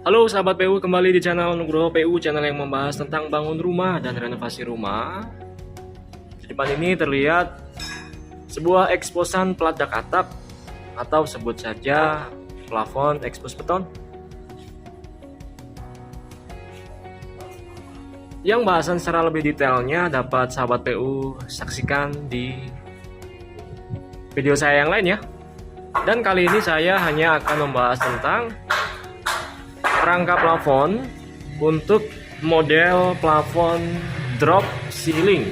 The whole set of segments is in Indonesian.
Halo sahabat PU, kembali di channel Nugroho PU, channel yang membahas tentang bangun rumah dan renovasi rumah. Di depan ini terlihat sebuah eksposan peladak atap atau sebut saja plafon ekspos beton. Yang bahasan secara lebih detailnya dapat sahabat PU saksikan di video saya yang lain ya. Dan kali ini saya hanya akan membahas tentang rangka plafon untuk model plafon drop ceiling.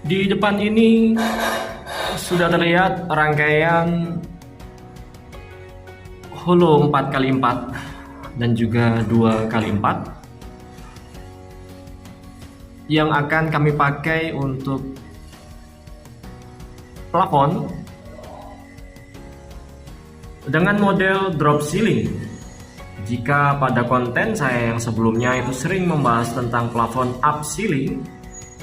Di depan ini sudah terlihat rangkaian holo 4x4 dan juga 2x4 yang akan kami pakai untuk plafon dengan model drop ceiling. Jika pada konten saya yang sebelumnya itu sering membahas tentang plafon up ceiling,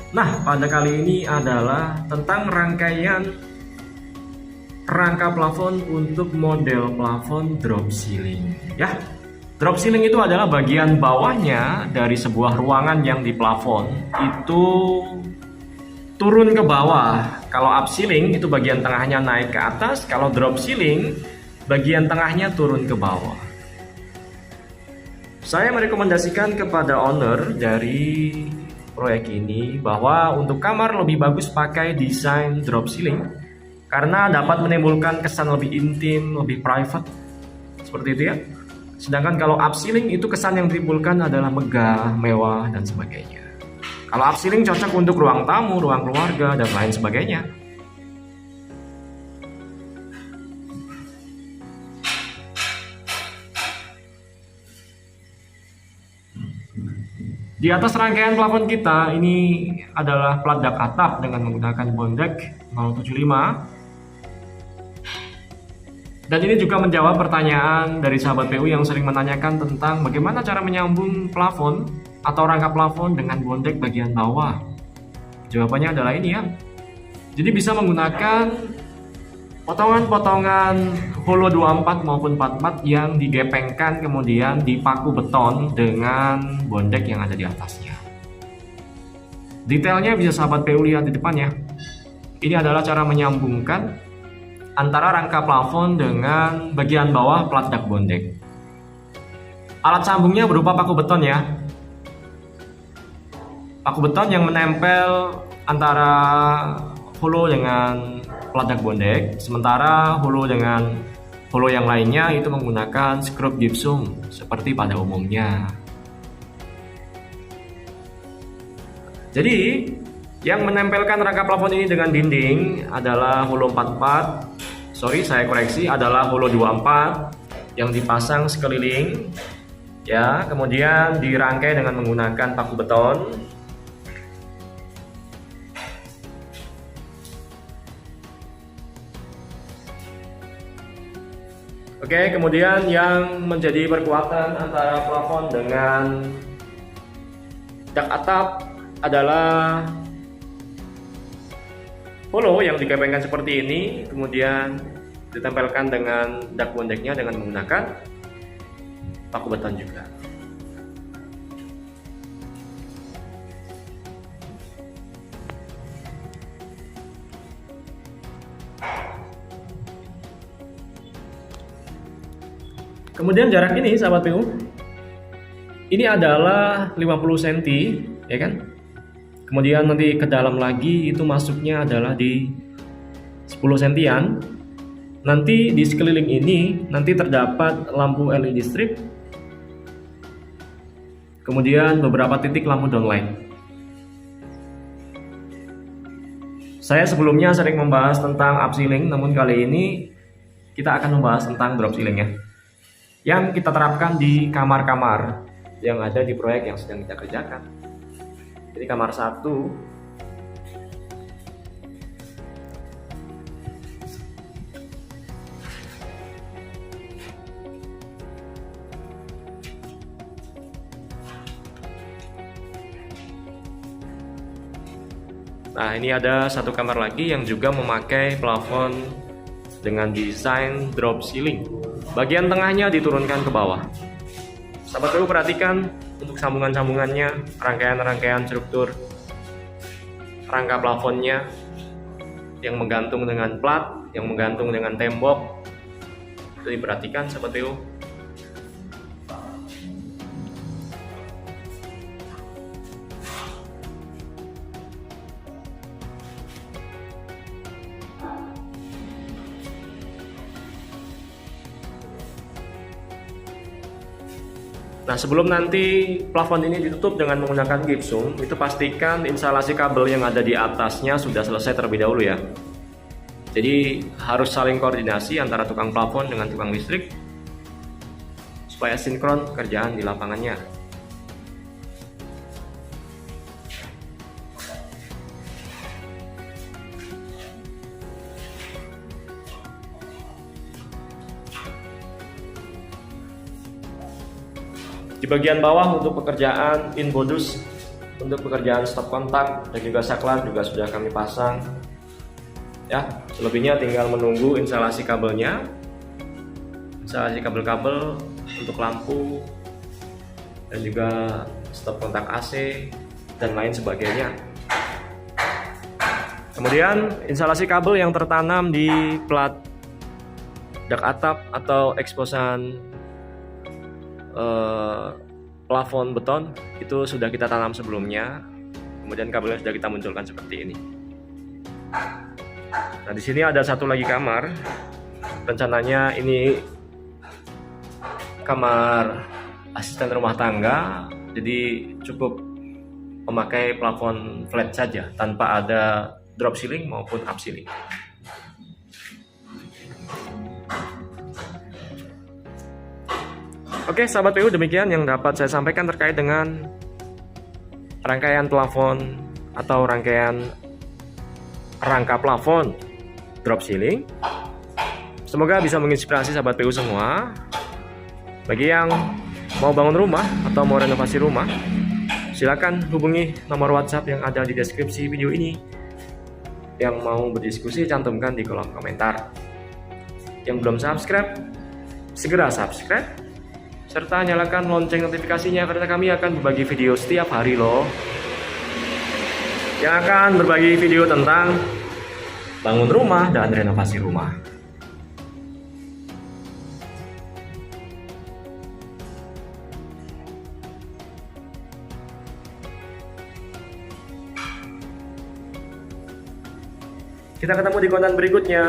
nah, pada kali ini adalah tentang rangkaian rangka plafon untuk model plafon drop ceiling. Ya, drop ceiling itu adalah bagian bawahnya dari sebuah ruangan yang di plafon itu turun ke bawah. Kalau up ceiling itu bagian tengahnya naik ke atas, kalau drop ceiling bagian tengahnya turun ke bawah. Saya merekomendasikan kepada owner dari proyek ini bahwa untuk kamar lebih bagus pakai desain drop ceiling karena dapat menimbulkan kesan lebih intim, lebih private seperti itu ya. Sedangkan kalau up ceiling itu kesan yang ditimbulkan adalah megah, mewah dan sebagainya. Kalau up ceiling cocok untuk ruang tamu, ruang keluarga dan lain sebagainya. Di atas rangkaian plafon kita ini adalah peladak atap dengan menggunakan Bondek 075. Dan ini juga menjawab pertanyaan dari sahabat PU yang sering menanyakan tentang bagaimana cara menyambung plafon atau rangka plafon dengan Bondek bagian bawah. Jawabannya adalah ini ya. Jadi bisa menggunakan potongan-potongan holo 24 maupun 44 yang digepengkan kemudian dipaku beton dengan bondek yang ada di atasnya. Detailnya bisa sahabat PU lihat di depannya. Ini adalah cara menyambungkan antara rangka plafon dengan bagian bawah peladak bondek. Alat sambungnya berupa paku beton ya. Paku beton yang menempel antara holo dengan peladak bondek, sementara holo dengan holo yang lainnya itu menggunakan skrup gypsum seperti pada umumnya. Jadi yang menempelkan rangka plafon ini dengan dinding adalah holo 44, saya koreksi, adalah holo 24 yang dipasang sekeliling ya, kemudian dirangkai dengan menggunakan paku beton. Oke, kemudian yang menjadi perkuatan antara plafon dengan dak atap adalah holo yang digepengkan seperti ini, kemudian ditempelkan dengan dak bondeknya dengan menggunakan paku beton juga. Kemudian jarak ini sahabat PU, ini adalah 50 cm ya kan. Kemudian nanti ke dalam lagi itu masuknya adalah di 10 cm. Nanti di sekeliling ini nanti terdapat lampu LED strip, kemudian beberapa titik lampu downlight. Saya sebelumnya sering membahas tentang upcilling, namun kali ini kita akan membahas tentang drop ceiling ya, yang kita terapkan di kamar-kamar yang ada di proyek yang sedang kita kerjakan. Jadi kamar 1, nah ini ada satu kamar lagi yang juga memakai plafon dengan desain drop ceiling. Bagian tengahnya diturunkan ke bawah. Sahabat PU perhatikan untuk sambungan-sambungannya, rangkaian-rangkaian struktur rangka plafonnya yang menggantung dengan plat, yang menggantung dengan tembok. Itu diperhatikan sahabat PU. Nah, sebelum nanti plafon ini ditutup dengan menggunakan gipsum, itu pastikan instalasi kabel yang ada di atasnya sudah selesai terlebih dahulu ya. Jadi harus saling koordinasi antara tukang plafon dengan tukang listrik supaya sinkron kerjaan di lapangannya. Di bagian bawah untuk pekerjaan pin bodus, untuk pekerjaan stop kontak dan juga saklar juga sudah kami pasang. Ya, selebihnya tinggal menunggu instalasi kabelnya, instalasi kabel-kabel untuk lampu dan juga stop kontak AC dan lain sebagainya. Kemudian instalasi kabel yang tertanam di plat dak atap atau eksposan plafon beton itu sudah kita tanam sebelumnya, kemudian kabelnya sudah kita munculkan seperti ini. Nah, di sini ada satu lagi kamar. Rencananya ini kamar asisten rumah tangga, jadi cukup memakai plafon flat saja tanpa ada drop ceiling maupun up ceiling. Oke sahabat PU, demikian yang dapat saya sampaikan terkait dengan rangkaian plafon atau rangkaian rangka plafon drop ceiling. Semoga bisa menginspirasi sahabat PU semua. Bagi yang mau bangun rumah atau mau renovasi rumah, silakan hubungi nomor WhatsApp yang ada di deskripsi video ini. Yang mau berdiskusi cantumkan di kolom komentar. Yang belum subscribe, segera subscribe serta nyalakan lonceng notifikasinya karena kami akan berbagi video setiap hari loh, yang akan berbagi video tentang bangun rumah dan renovasi rumah. Kita ketemu di konten berikutnya.